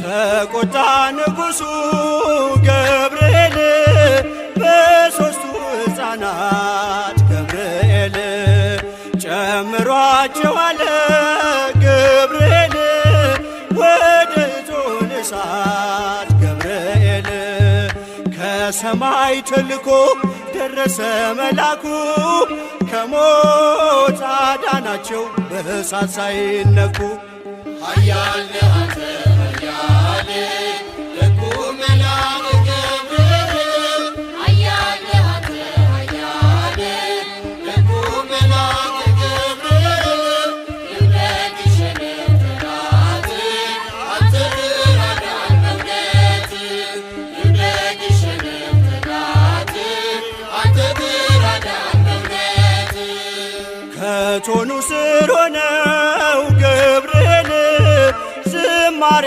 ተቆጣ ንጉሡ ገብርኤል በሦስቱ ሕፃናት ገብርኤል ጨምሯቸዋል ገብርኤል ወደ እቶነ እሳት ገብርኤል ከሰማይ ተልኮ ደረሰ መላኩ ከሞት አዳናቸው በእሳት ሳይነኩ ኃያል ነህ አንተ ኃያል ደጉ መልአክ ገብርኤል ኃያል ነህ አንተ ኃያል ደጉ መልአክ ገብርኤል ይውደቅሽን ጠላት አንተ ትራዳን በእውነት ይውደቅሽን ጠላት አንተ ትራዳን በእውነት ከእቶኑ ስር ሆነው ገብርኤል ዝማሬ